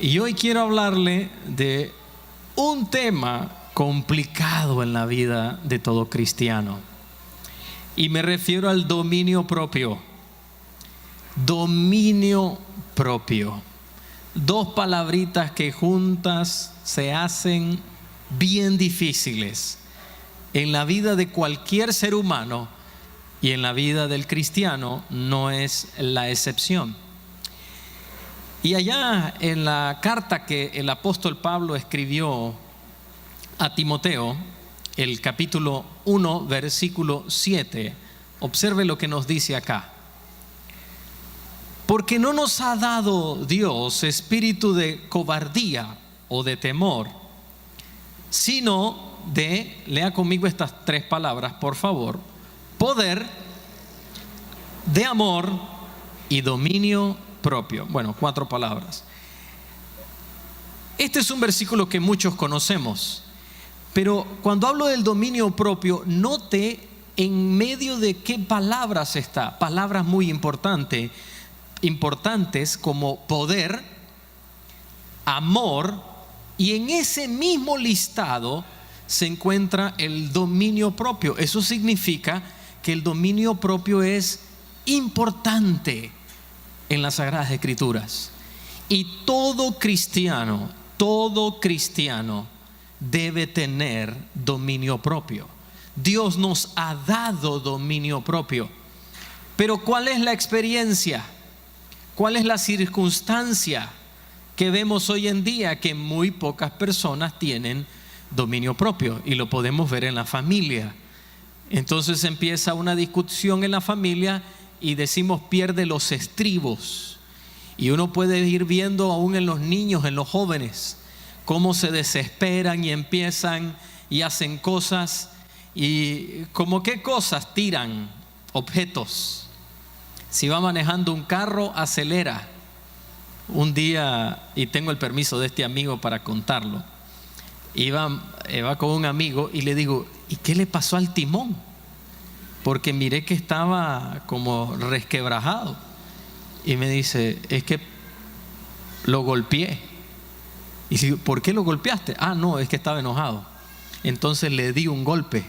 Y hoy quiero hablarle de un tema complicado en la vida de todo cristiano. Y me refiero al dominio propio. Dominio propio. Dos palabritas que juntas se hacen bien difíciles en la vida de cualquier ser humano, y en la vida del cristiano no es la excepción. Y allá en la carta que el apóstol Pablo escribió a Timoteo, el capítulo 1, versículo 7, observe lo que nos dice acá. Porque no nos ha dado Dios espíritu de cobardía o de temor, sino de, lea conmigo estas tres palabras, por favor: poder, de amor y dominio propio. Bueno, 4 palabras. Este es un versículo que muchos conocemos, pero cuando hablo del dominio propio, note en medio de qué palabras está. Palabras muy importantes como poder, amor, y en ese mismo listado se encuentra el dominio propio. Eso significa que el dominio propio es importante en las Sagradas Escrituras. Y todo cristiano debe tener dominio propio. Dios nos ha dado dominio propio. Pero ¿cuál es la experiencia? ¿Cuál es la circunstancia que vemos hoy en día? Que muy pocas personas tienen dominio propio, y lo podemos ver en la familia. Entonces empieza una discusión en la familia y decimos pierde los estribos, y uno puede ir viendo aún en los niños, en los jóvenes, cómo se desesperan y empiezan y hacen cosas, y como qué cosas tiran, objetos. Si va manejando un carro, acelera. Un día, y tengo el permiso de este amigo para contarlo, iba con un amigo y le digo: ¿y qué le pasó al timón? Porque miré que estaba como resquebrajado. Y me dice: es que lo golpeé. Y digo: ¿por qué lo golpeaste? Ah, no, es que estaba enojado. Entonces le di un golpe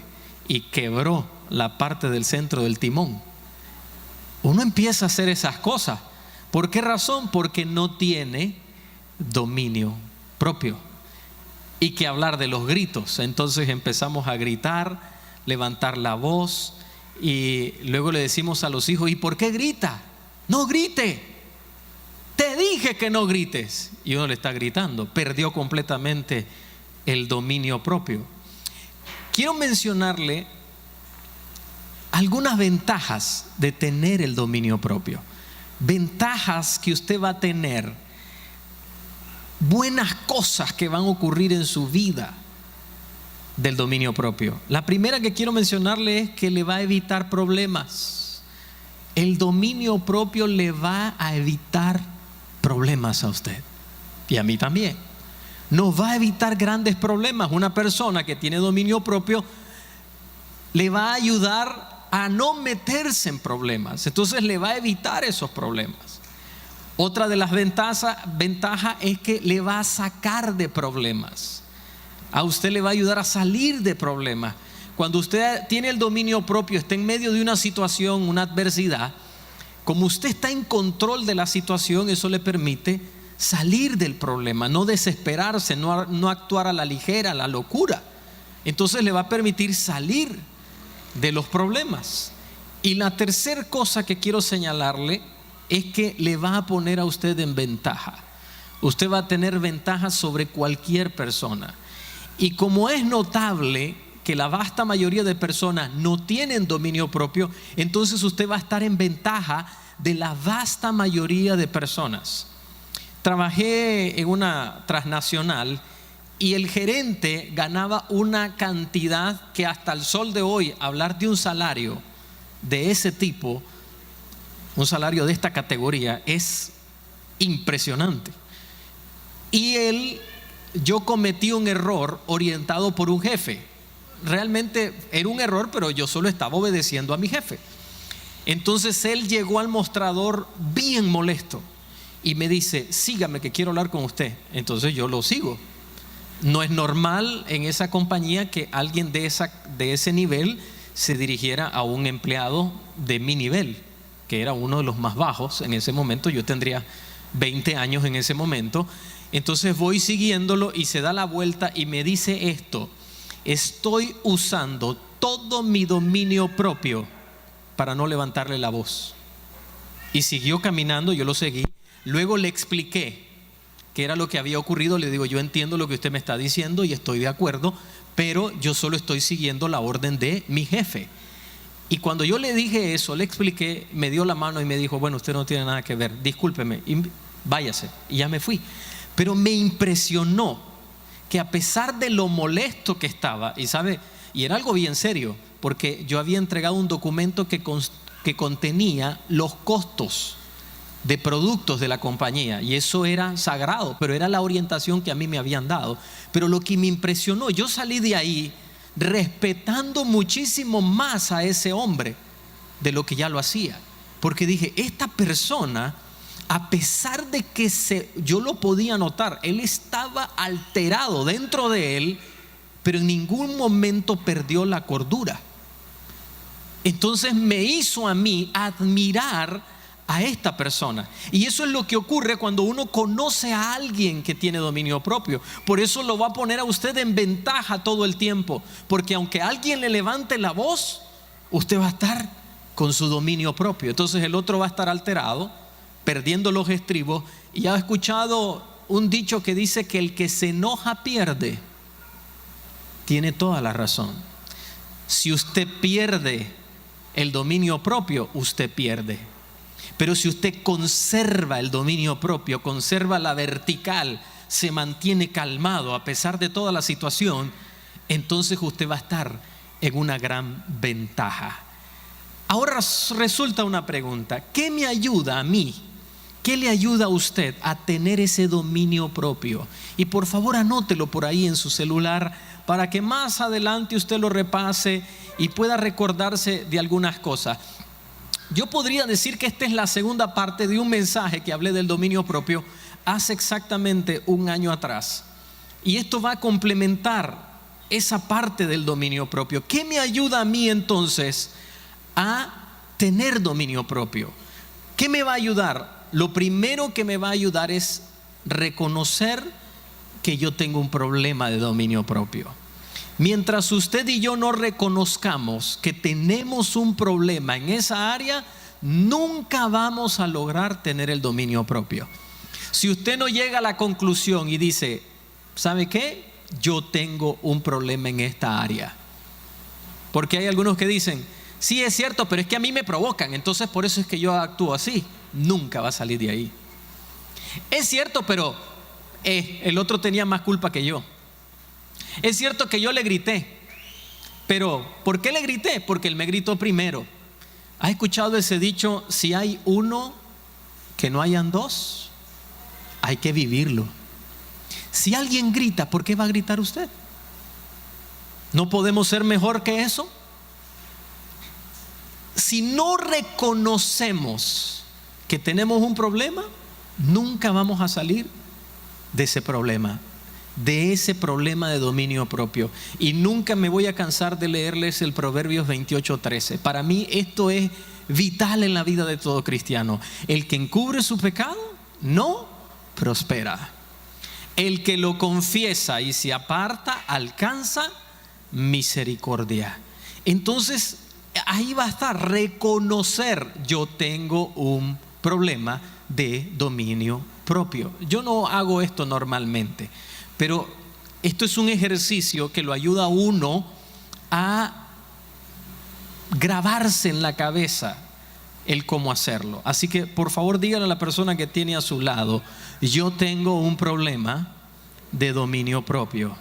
y quebró la parte del centro del timón. Uno empieza a hacer esas cosas. ¿Por qué razón? Porque no tiene dominio propio. Y que hablar de los gritos. Entonces empezamos a gritar, levantar la voz, y luego le decimos a los hijos: ¿y por qué grita? No grite, te dije que no grites. Y uno le está gritando. Perdió completamente el dominio propio. Quiero mencionarle algunas ventajas de tener el dominio propio. Ventajas que usted va a tener, buenas cosas que van a ocurrir en su vida del dominio propio. La primera que quiero mencionarle es que le va a evitar problemas. El dominio propio le va a evitar problemas a usted y a mí también. Nos va a evitar grandes problemas. Una persona que tiene dominio propio le va a ayudar a no meterse en problemas. Entonces le va a evitar esos problemas. Otra de las ventajas es que le va a sacar de problemas. A usted le va a ayudar a salir de problemas. Cuando usted tiene el dominio propio, está en medio de una situación, una adversidad, como usted está en control de la situación, eso le permite salir del problema, no desesperarse, no actuar a la ligera, a la locura. Entonces le va a permitir salir de los problemas. Y la tercera cosa que quiero señalarle es que le va a poner a usted en ventaja. Usted va a tener ventaja sobre cualquier persona. Y como es notable que la vasta mayoría de personas no tienen dominio propio, entonces usted va a estar en ventaja de la vasta mayoría de personas. Trabajé en una transnacional y el gerente ganaba una cantidad que hasta el sol de hoy, hablar de un salario de ese tipo, un salario de esta categoría, es impresionante. Y yo cometí un error orientado por un jefe. Realmente era un error, pero yo solo estaba obedeciendo a mi jefe. Entonces él llegó al mostrador bien molesto y me dice, sígame que quiero hablar con usted. Entonces yo lo sigo. No es normal en esa compañía que alguien de ese nivel se dirigiera a un empleado de mi nivel, que era uno de los más bajos en ese momento. Yo tendría 20 años en ese momento. Entonces voy siguiéndolo y se da la vuelta y me dice esto: estoy usando todo mi dominio propio para no levantarle la voz. Y siguió caminando, yo lo seguí. Luego le expliqué qué era lo que había ocurrido. Le digo, yo entiendo lo que usted me está diciendo y estoy de acuerdo, pero yo solo estoy siguiendo la orden de mi jefe. Y cuando yo le dije eso, le expliqué, me dio la mano y me dijo, bueno, usted no tiene nada que ver, discúlpeme, y váyase. Y ya me fui. Pero me impresionó que a pesar de lo molesto que estaba, y era algo bien serio, porque yo había entregado un documento que contenía los costos de productos de la compañía, y eso era sagrado, pero era la orientación que a mí me habían dado. Pero lo que me impresionó, yo salí de ahí respetando muchísimo más a ese hombre de lo que ya lo hacía, porque dije, esta persona, a pesar de que yo lo podía notar, él estaba alterado dentro de él, pero en ningún momento perdió la cordura. Entonces me hizo a mí admirar a esta persona. Y eso es lo que ocurre cuando uno conoce a alguien que tiene dominio propio. Por eso lo va a poner a usted en ventaja todo el tiempo, porque aunque alguien le levante la voz, usted va a estar con su dominio propio. Entonces el otro va a estar alterado, perdiendo los estribos. Y ha escuchado un dicho que dice que el que se enoja pierde. Tiene toda la razón. Si usted pierde el dominio propio, usted pierde. Pero si usted conserva el dominio propio, conserva la vertical, se mantiene calmado a pesar de toda la situación, entonces usted va a estar en una gran ventaja. Ahora resulta una pregunta: ¿qué me ayuda a mí? ¿Qué le ayuda a usted a tener ese dominio propio? Y por favor anótelo por ahí en su celular para que más adelante usted lo repase y pueda recordarse de algunas cosas. Yo podría decir que esta es la segunda parte de un mensaje que hablé del dominio propio hace exactamente un año atrás. Y esto va a complementar esa parte del dominio propio. ¿Qué me ayuda a mí entonces a tener dominio propio? ¿Qué me va a ayudar? Lo primero que me va a ayudar es reconocer que yo tengo un problema de dominio propio. Mientras usted y yo no reconozcamos que tenemos un problema en esa área, nunca vamos a lograr tener el dominio propio. Si usted no llega a la conclusión y dice, ¿sabe qué? Yo tengo un problema en esta área. Porque hay algunos que dicen, sí es cierto, pero es que a mí me provocan, entonces por eso es que yo actúo así. Nunca va a salir de ahí. Es cierto, pero el otro tenía más culpa que yo. Es cierto que yo le grité, pero ¿por qué le grité? Porque él me gritó primero. ¿Has escuchado ese dicho? Si hay uno, que no hayan dos. Hay que vivirlo. Si alguien grita, ¿por qué va a gritar usted? ¿No podemos ser mejor que eso? Si no reconocemos que tenemos un problema, nunca vamos a salir de ese problema de dominio propio. Y nunca me voy a cansar de leerles el Proverbios 28:13. Para mí esto es vital en la vida de todo cristiano. El que encubre su pecado no prospera. El que lo confiesa y se aparta alcanza misericordia. Entonces ahí va a estar reconocer: yo tengo un problema de dominio propio. Yo no hago esto normalmente, pero esto es un ejercicio que lo ayuda a uno a grabarse en la cabeza el cómo hacerlo. Así que por favor díganle a la persona que tiene a su lado: yo tengo un problema de dominio propio.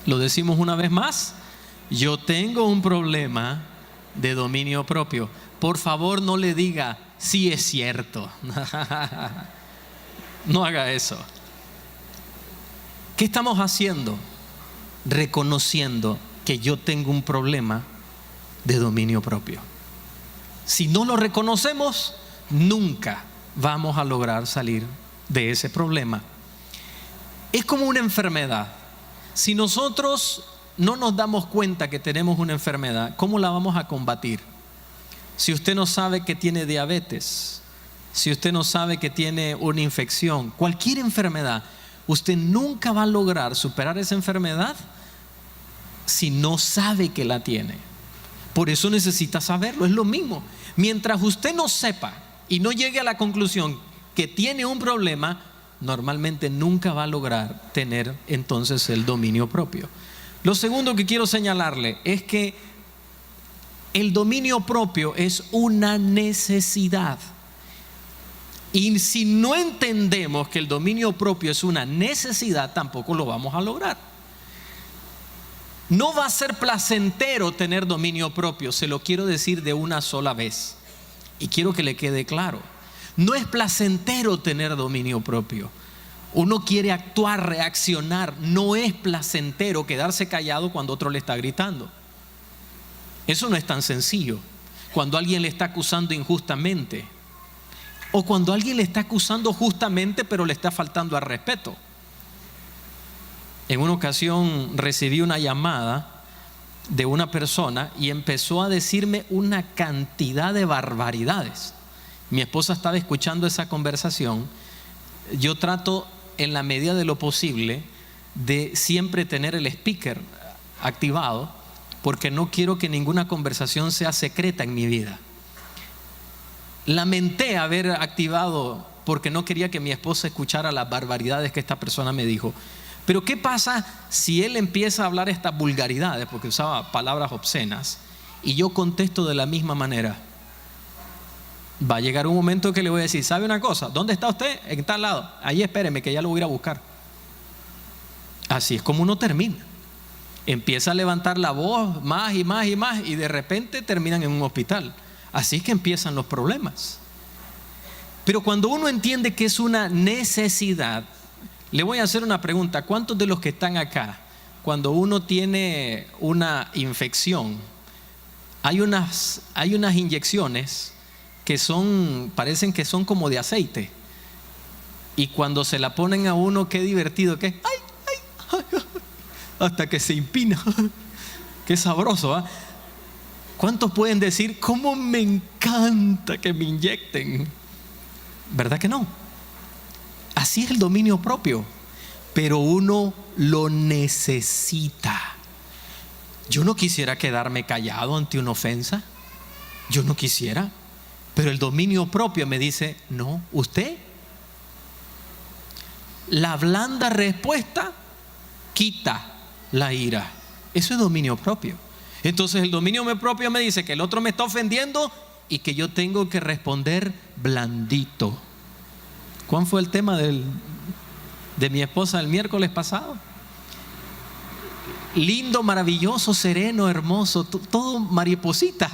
Lo decimos una vez más: yo tengo un problema de dominio propio. Por favor no le diga, sí es cierto. No haga eso. ¿Qué estamos haciendo? Reconociendo que yo tengo un problema de dominio propio. Si no lo reconocemos, nunca vamos a lograr salir de ese problema. Es como una enfermedad. Si nosotros no nos damos cuenta que tenemos una enfermedad, ¿cómo la vamos a combatir? Si usted no sabe que tiene diabetes, si usted no sabe que tiene una infección, cualquier enfermedad, usted nunca va a lograr superar esa enfermedad si no sabe que la tiene. Por eso necesita saberlo. Es lo mismo. Mientras usted no sepa y no llegue a la conclusión que tiene un problema, normalmente nunca va a lograr tener entonces el dominio propio. Lo segundo que quiero señalarle es que el dominio propio es una necesidad. Y si no entendemos que el dominio propio es una necesidad, tampoco lo vamos a lograr. No va a ser placentero tener dominio propio, se lo quiero decir de una sola vez. Y quiero que le quede claro. No es placentero tener dominio propio. Uno quiere actuar, reaccionar. No es placentero quedarse callado cuando otro le está gritando. Eso no es tan sencillo. Cuando alguien le está acusando injustamente, o cuando alguien le está acusando justamente pero le está faltando al respeto. En una ocasión recibí una llamada de una persona y empezó a decirme una cantidad de barbaridades. Mi esposa estaba escuchando esa conversación. Yo trato en la medida de lo posible de siempre tener el speaker activado, porque no quiero que ninguna conversación sea secreta en mi vida. Lamenté haber activado porque no quería que mi esposa escuchara las barbaridades que esta persona me dijo. Pero ¿qué pasa si él empieza a hablar estas vulgaridades, porque usaba palabras obscenas, y yo contesto de la misma manera? Va a llegar un momento que le voy a decir: ¿sabe una cosa? ¿Dónde está usted? En tal lado. Ahí espéreme que ya lo voy a ir a buscar. Así es como uno termina. Empieza a levantar la voz más y más y más, y de repente terminan en un hospital. Así es que empiezan los problemas. Pero cuando uno entiende que es una necesidad, le voy a hacer una pregunta. ¿Cuántos de los que están acá, cuando uno tiene una infección, hay unas inyecciones que parecen que son como de aceite, y cuando se la ponen a uno, qué divertido que es, ¡ay, ay, ay! Hasta que se impina. Qué sabroso, ¿eh? ¿Cuántos pueden decir: cómo me encanta que me inyecten? ¿Verdad que no? Así es el dominio propio, pero uno lo necesita. Yo no quisiera quedarme callado ante una ofensa. Yo no quisiera. Pero el dominio propio me dice: no, usted. La blanda respuesta quita la ira. Eso es dominio propio. Entonces el dominio propio me dice que el otro me está ofendiendo y que yo tengo que responder blandito. ¿Cuál fue el tema de mi esposa el miércoles pasado? Lindo, maravilloso, sereno, hermoso, todo mariposita.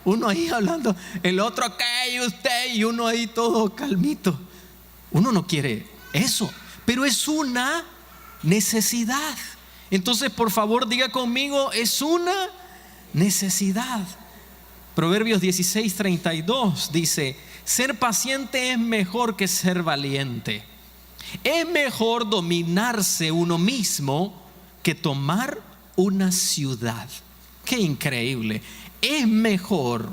Uno ahí hablando, el otro ¿qué? Y usted, y uno ahí todo calmito. Uno no quiere eso, pero es una necesidad. Entonces, por favor, diga conmigo: es una necesidad. Proverbios 16:32 dice: ser paciente es mejor que ser valiente. Es mejor dominarse uno mismo que tomar una ciudad. Qué increíble. Es mejor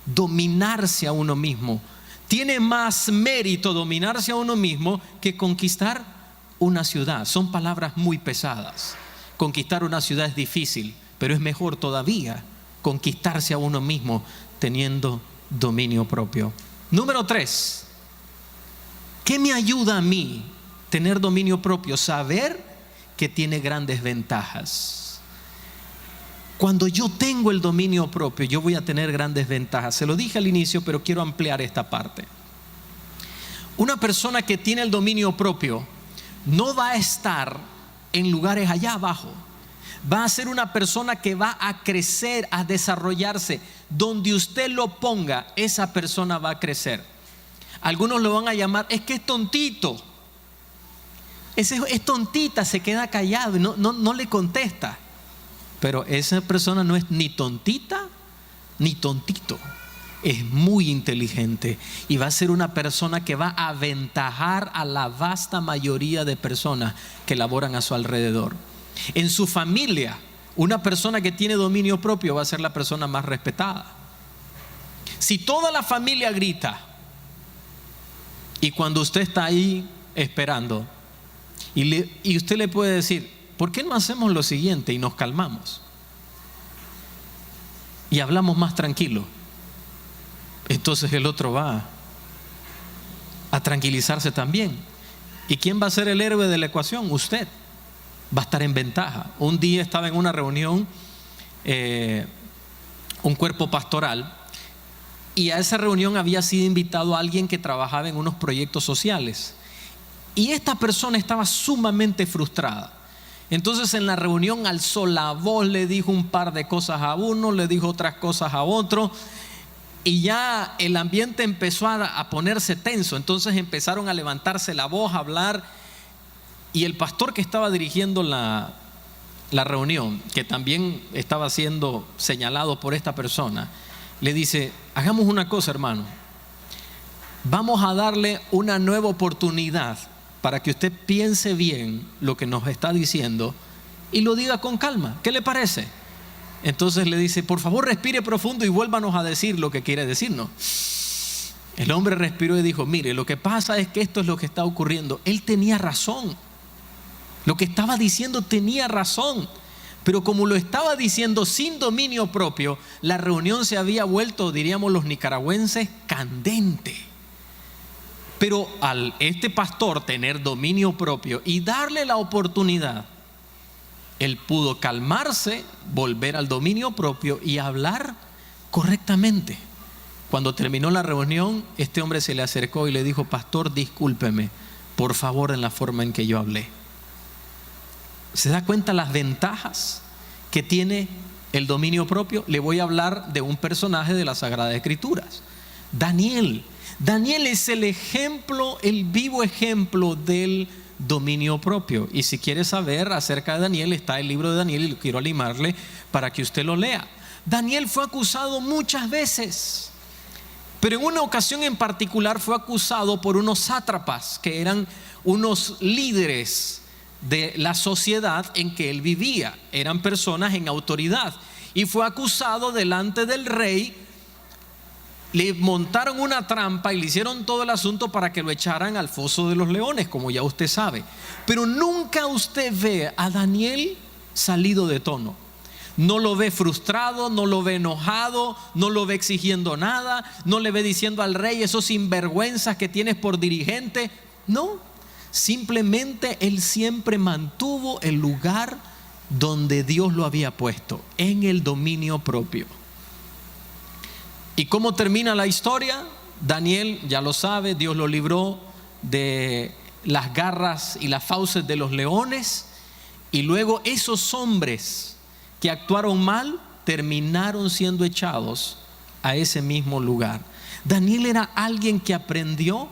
dominarse a uno mismo. Tiene más mérito dominarse a uno mismo que conquistar una ciudad. Son palabras muy pesadas. Conquistar una ciudad es difícil, pero es mejor todavía conquistarse a uno mismo teniendo dominio propio. Número 3. ¿Qué me ayuda a mí tener dominio propio? Saber que tiene grandes ventajas. Cuando yo tengo el dominio propio, yo voy a tener grandes ventajas. Se lo dije al inicio, pero quiero ampliar esta parte. Una persona que tiene el dominio propio no va a estar en lugares allá abajo. Va a ser una persona que va a crecer, a desarrollarse. Donde usted lo ponga, esa persona va a crecer. Algunos lo van a llamar: es que es tontito. Ese es tontita, se queda callado y no le contesta. Pero esa persona no es ni tontita ni tontito. es muy inteligente y va a ser una persona que va a aventajar a la vasta mayoría de personas que laboran a su alrededor. En su familia, una persona que tiene dominio propio va a ser la persona más respetada. Si toda la familia grita y cuando usted está ahí esperando y usted le puede decir, ¿por qué no hacemos lo siguiente y nos calmamos y hablamos más tranquilo? Entonces el otro va a tranquilizarse también. ¿Y quién va a ser el héroe de la ecuación? Usted va a estar en ventaja. Un día estaba en una reunión, un cuerpo pastoral, y a esa reunión había sido invitado a alguien que trabajaba en unos proyectos sociales, y esta persona estaba sumamente frustrada. Entonces en la reunión alzó la voz, le dijo un par de cosas a uno, le dijo otras cosas a otro, y ya el ambiente empezó a ponerse tenso. Entonces empezaron a levantarse la voz, a hablar, y el pastor que estaba dirigiendo la reunión, que también estaba siendo señalado por esta persona, le dice, hagamos una cosa, hermano, vamos a darle una nueva oportunidad para que usted piense bien lo que nos está diciendo y lo diga con calma. ¿Qué le parece? Entonces le dice, por favor respire profundo y vuélvanos a decir lo que quiere decirnos. El hombre respiró y dijo, mire, lo que pasa es que esto es lo que está ocurriendo. Él tenía razón. Lo que estaba diciendo tenía razón. Pero como lo estaba diciendo sin dominio propio, la reunión se había vuelto, diríamos los nicaragüenses, candente. Pero al este pastor tener dominio propio y darle la oportunidad, él pudo calmarse, volver al dominio propio y hablar correctamente. Cuando terminó la reunión, este hombre se le acercó y le dijo, pastor, discúlpeme, por favor, en la forma en que yo hablé. ¿Se da cuenta las ventajas que tiene el dominio propio? Le voy a hablar de un personaje de las Sagradas Escrituras, Daniel. Daniel es el ejemplo, el vivo ejemplo del dominio propio. Y si quiere saber acerca de Daniel, está el libro de Daniel y lo quiero animarle para que usted lo lea. Daniel fue acusado muchas veces, pero en una ocasión en particular fue acusado por unos sátrapas, que eran unos líderes de la sociedad en que él vivía. Eran personas en autoridad y fue acusado delante del rey. Le montaron una trampa y le hicieron todo el asunto para que lo echaran al foso de los leones, como ya usted sabe. Pero nunca usted ve a Daniel salido de tono. No lo ve frustrado, no lo ve enojado, no lo ve exigiendo nada, no le ve diciendo al rey, esos sinvergüenzas que tienes por dirigente. No, simplemente él siempre mantuvo el lugar donde Dios lo había puesto, en el dominio propio. ¿Y cómo termina la historia? Daniel, ya lo sabe, Dios lo libró de las garras y las fauces de los leones, y luego esos hombres que actuaron mal terminaron siendo echados a ese mismo lugar. Daniel era alguien que aprendió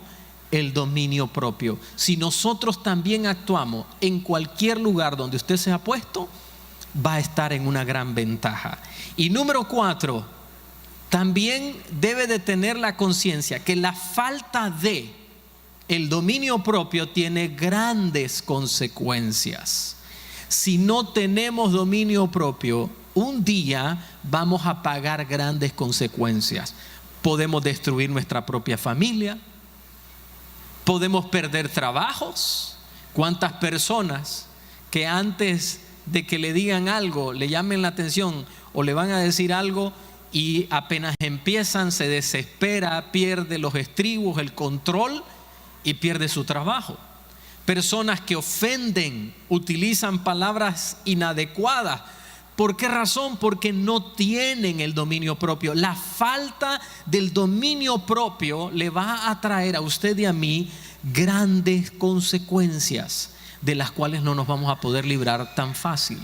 el dominio propio. Si nosotros también actuamos en cualquier lugar donde usted se ha puesto, va a estar en una gran ventaja. Y número 4, también debe de tener la conciencia que la falta de el dominio propio tiene grandes consecuencias. Si no tenemos dominio propio, un día vamos a pagar grandes consecuencias. Podemos destruir nuestra propia familia, podemos perder trabajos. ¿Cuántas personas que antes de que le digan algo, le llamen la atención o le van a decir algo, y apenas empiezan se desespera, pierde los estribos, el control y pierde su trabajo? Personas que ofenden, utilizan palabras inadecuadas. ¿Por qué razón? Porque no tienen el dominio propio. La falta del dominio propio le va a traer a usted y a mí grandes consecuencias de las cuales no nos vamos a poder librar tan fácil.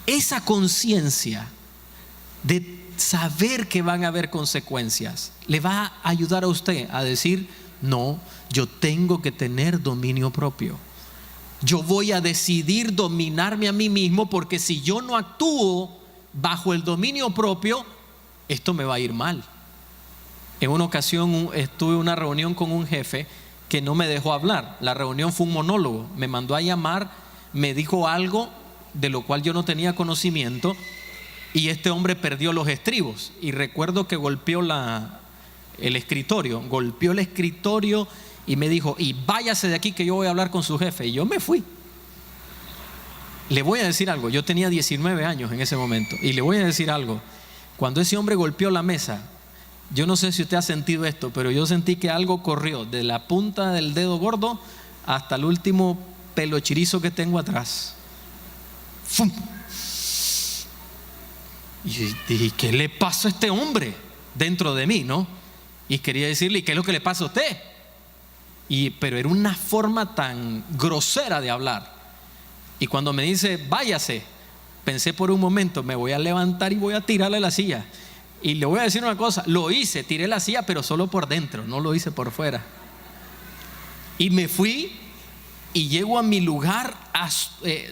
Esa conciencia de saber que van a haber consecuencias le va a ayudar a usted a decir, no, yo tengo que tener dominio propio. Yo voy a decidir dominarme a mí mismo, porque si yo no actúo bajo el dominio propio, esto me va a ir mal. En una ocasión estuve en una reunión con un jefe que no me dejó hablar. La reunión fue un monólogo. Me mandó a llamar, me dijo algo de lo cual yo no tenía conocimiento, y este hombre perdió los estribos. Y recuerdo que golpeó el escritorio y me dijo: y váyase de aquí que yo voy a hablar con su jefe. Y yo me fui. Le voy a decir algo, yo tenía 19 años en ese momento, y le voy a decir algo. Cuando ese hombre golpeó la mesa, yo no sé si usted ha sentido esto, pero yo sentí que algo corrió de la punta del dedo gordo hasta el último pelo chirizo que tengo atrás. ¡Fum! Y dije: ¿qué le pasó a este hombre? Dentro de mí, ¿no? Y quería decirle: ¿qué es lo que le pasa a usted? Pero era una forma tan grosera de hablar. Y cuando me dice: váyase, pensé por un momento: me voy a levantar y voy a tirarle la silla. Y le voy a decir una cosa: lo hice, tiré la silla, pero solo por dentro, no lo hice por fuera. Y me fui, y llego a mi lugar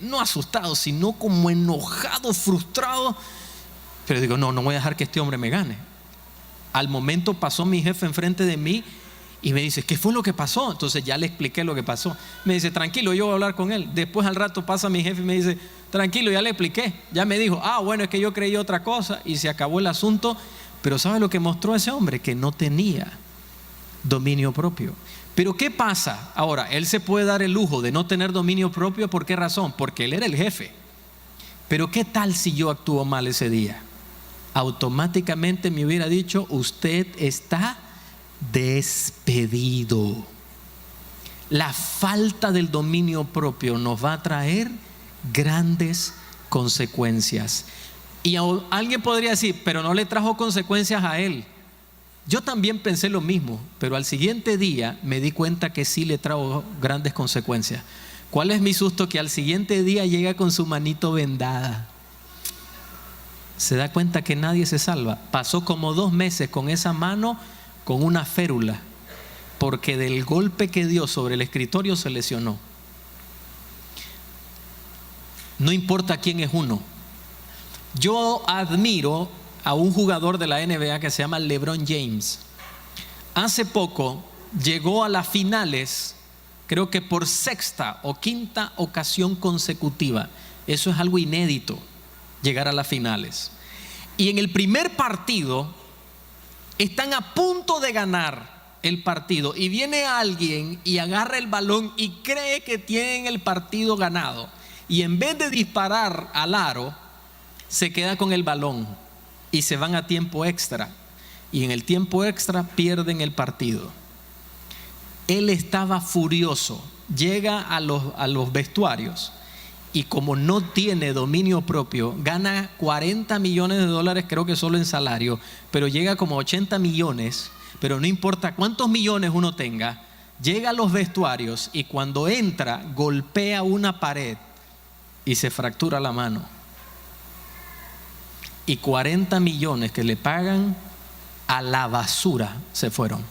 no asustado, sino como enojado, frustrado. Pero digo: no voy a dejar que este hombre me gane. Al momento pasó mi jefe enfrente de mí y me dice: ¿qué fue lo que pasó? Entonces ya le expliqué lo que pasó. Me dice: tranquilo, yo voy a hablar con él. Después al rato pasa mi jefe y me dice: tranquilo, ya le expliqué. Ya me dijo: bueno, es que yo creí otra cosa, y se acabó el asunto. Pero ¿sabe lo que mostró ese hombre? Que no tenía dominio propio. Pero ¿qué pasa? Ahora, él se puede dar el lujo de no tener dominio propio. ¿Por qué razón? Porque él era el jefe. Pero ¿qué tal si yo actúo mal ese día? Automáticamente me hubiera dicho: usted está despedido. La falta del dominio propio nos va a traer grandes consecuencias. Y alguien podría decir: pero no le trajo consecuencias a él. Yo también pensé lo mismo, pero al siguiente día me di cuenta que sí le trajo grandes consecuencias. ¿Cuál es mi susto? Que al siguiente día llega con su manito vendada. Se da cuenta que nadie se salva. Pasó como 2 meses con esa mano con una férula, porque del golpe que dio sobre el escritorio se lesionó. No importa quién es uno. Yo admiro a un jugador de la NBA que se llama LeBron James. Hace poco llegó a las finales, creo que por 6ª o 5ª ocasión consecutiva. Eso es algo inédito, llegar a las finales. Y en el primer partido están a punto de ganar el partido, y viene alguien y agarra el balón y cree que tienen el partido ganado, y en vez de disparar al aro, se queda con el balón y se van a tiempo extra, y en el tiempo extra pierden el partido. Él estaba furioso, llega a los vestuarios, y como no tiene dominio propio, gana $40 millones, creo que solo en salario, pero llega como 80 millones. Pero no importa cuántos millones uno tenga, llega a los vestuarios y cuando entra golpea una pared y se fractura la mano. Y 40 millones que le pagan, a la basura se fueron.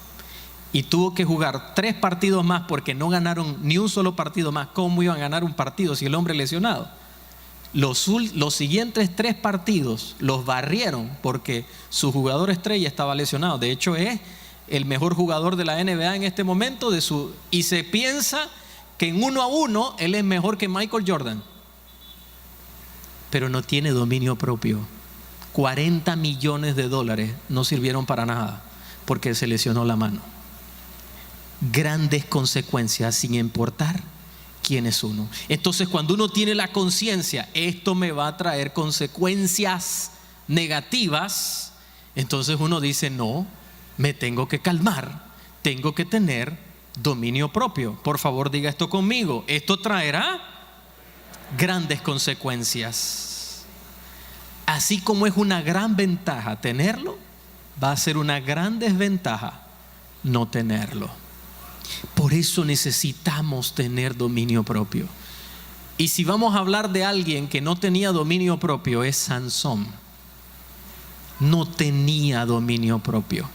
Y tuvo que jugar 3 partidos más porque no ganaron ni un solo partido más. ¿Cómo iban a ganar un partido si el hombre lesionado? Los siguientes 3 partidos los barrieron porque su jugador estrella estaba lesionado. De hecho, es el mejor jugador de la NBA en este momento, y se piensa que en 1 a 1 él es mejor que Michael Jordan. Pero no tiene dominio propio. $40 millones no sirvieron para nada porque se lesionó la mano. Grandes consecuencias sin importar quién es uno. Entonces, cuando uno tiene la conciencia, esto me va a traer consecuencias negativas, entonces uno dice: no, me tengo que calmar, tengo que tener dominio propio. Por favor, diga esto conmigo: esto traerá grandes consecuencias. Así como es una gran ventaja tenerlo, va a ser una gran desventaja no tenerlo. Por eso necesitamos tener dominio propio. Y si vamos a hablar de alguien que no tenía dominio propio, es Sansón. No tenía dominio propio.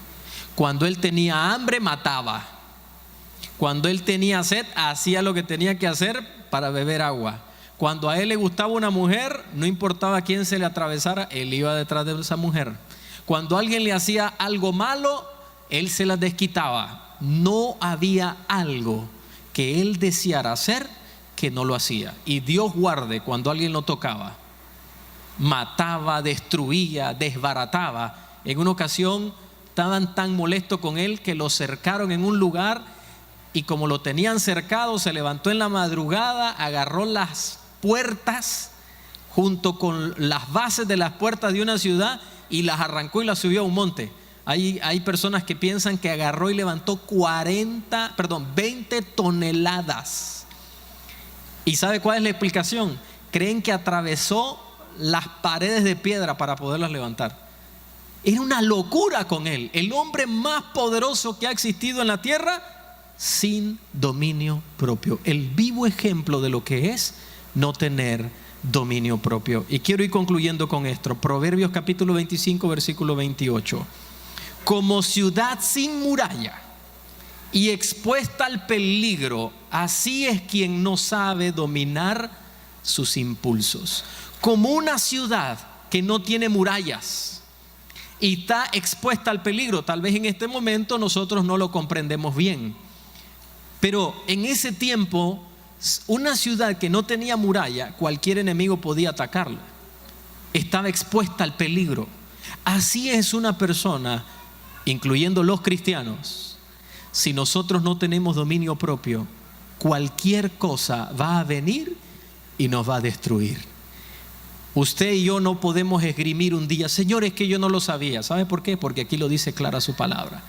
Cuando él tenía hambre, mataba. Cuando él tenía sed, hacía lo que tenía que hacer para beber agua. Cuando a él le gustaba una mujer, no importaba quién se le atravesara, él iba detrás de esa mujer. Cuando alguien le hacía algo malo, él se las desquitaba. No había algo que él deseara hacer que no lo hacía. Y Dios guarde cuando alguien lo tocaba, mataba, destruía, desbarataba. En una ocasión estaban tan molestos con él que lo cercaron en un lugar, y como lo tenían cercado, se levantó en la madrugada, agarró las puertas junto con las bases de las puertas de una ciudad y las arrancó y las subió a un monte. Hay personas que piensan que agarró y levantó 20 toneladas. ¿Y sabe cuál es la explicación? Creen que atravesó las paredes de piedra para poderlas levantar. Era una locura con él, el hombre más poderoso que ha existido en la tierra, sin dominio propio. El vivo ejemplo de lo que es no tener dominio propio. Y quiero ir concluyendo con esto. Proverbios capítulo 25, versículo 28. Como ciudad sin muralla y expuesta al peligro, así es quien no sabe dominar sus impulsos. Como una ciudad que no tiene murallas y está expuesta al peligro. Tal vez en este momento nosotros no lo comprendemos bien, pero en ese tiempo, una ciudad que no tenía muralla, cualquier enemigo podía atacarla. Estaba expuesta al peligro. Así es una persona, incluyendo los cristianos. Si nosotros no tenemos dominio propio, cualquier cosa va a venir y nos va a destruir. Usted y yo no podemos esgrimir un día: Señor, es que yo no lo sabía. ¿Sabe por qué? Porque aquí lo dice clara su palabra.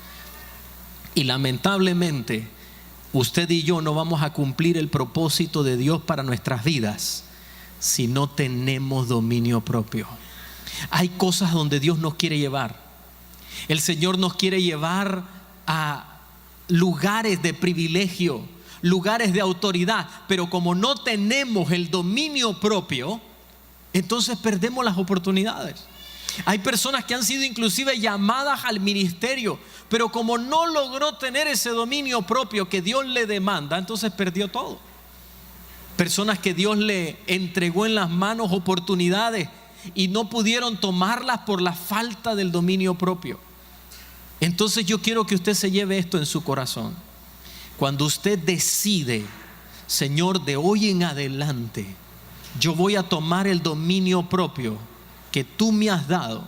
Y lamentablemente, usted y yo no vamos a cumplir el propósito de Dios para nuestras vidas si no tenemos dominio propio. Hay cosas donde Dios nos quiere llevar. El Señor nos quiere llevar a lugares de privilegio, lugares de autoridad, pero como no tenemos el dominio propio, entonces perdemos las oportunidades. Hay personas que han sido inclusive llamadas al ministerio, pero como no logró tener ese dominio propio que Dios le demanda, entonces perdió todo. Personas que Dios le entregó en las manos oportunidades y no pudieron tomarlas por la falta del dominio propio. Entonces yo quiero que usted se lleve esto en su corazón. Cuando usted decide: Señor, de hoy en adelante yo voy a tomar el dominio propio que tú me has dado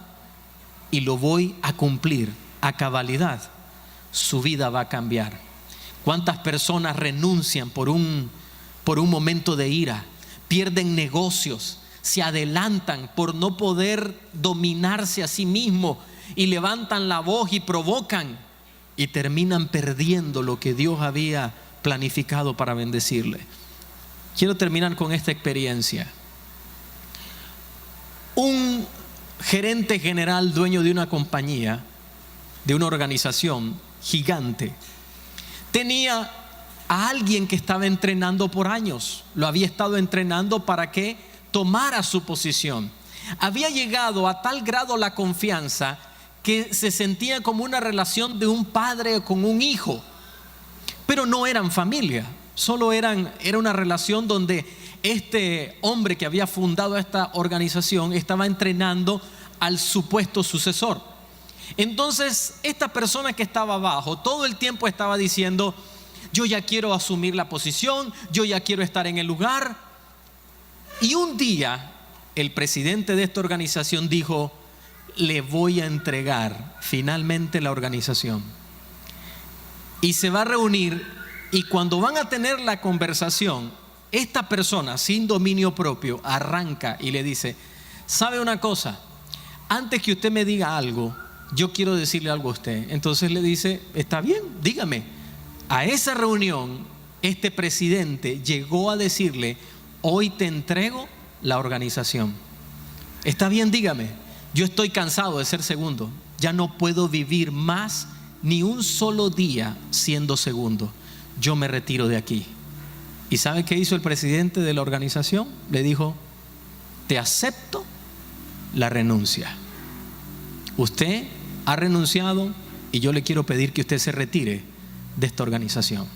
y lo voy a cumplir a cabalidad, su vida va a cambiar. ¿Cuántas personas renuncian por un momento de ira? Pierden negocios, se adelantan por no poder dominarse a sí mismo y levantan la voz y provocan y terminan perdiendo lo que Dios había planificado para bendecirle. Quiero terminar con esta experiencia. Un gerente general, dueño de una compañía, de una organización gigante, tenía a alguien que estaba entrenando por años. Lo había estado entrenando para que tomara su posición. Había llegado a tal grado la confianza que se sentía como una relación de un padre con un hijo, pero no eran familia, solo era una relación donde este hombre que había fundado esta organización estaba entrenando al supuesto sucesor. Entonces esta persona que estaba abajo todo el tiempo estaba diciendo: yo ya quiero asumir la posición, yo ya quiero estar en el lugar. Y un día el presidente de esta organización dijo: le voy a entregar finalmente la organización. Y se va a reunir, y cuando van a tener la conversación, esta persona sin dominio propio arranca y le dice: ¿sabe una cosa? Antes que usted me diga algo, yo quiero decirle algo a usted. Entonces le dice: está bien, dígame. A esa reunión este presidente llegó a decirle: hoy te entrego la organización. Está bien, dígame. Yo estoy cansado de ser segundo. Ya no puedo vivir más ni un solo día siendo segundo. Yo me retiro de aquí. ¿Y sabe qué hizo el presidente de la organización? Le dijo: te acepto la renuncia. Usted ha renunciado y yo le quiero pedir que usted se retire de esta organización.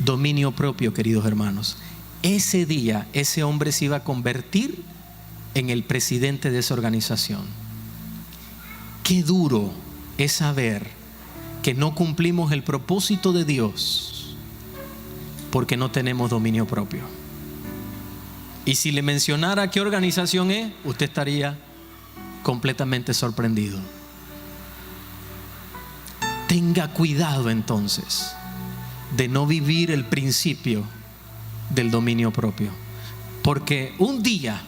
Dominio propio, queridos hermanos. Ese día ese hombre se iba a convertir en el presidente de esa organización. Qué duro es saber que no cumplimos el propósito de Dios porque no tenemos dominio propio. Y si le mencionara qué organización es, usted estaría completamente sorprendido. Tenga cuidado entonces de no vivir el principio del dominio propio, porque un día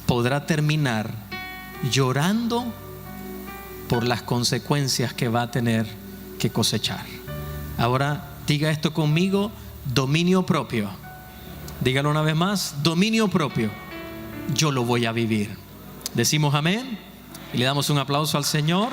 podrá terminar llorando por las consecuencias que va a tener que cosechar. Ahora diga esto conmigo: dominio propio. Dígalo una vez más: dominio propio. Yo lo voy a vivir. Decimos amén y le damos un aplauso al Señor.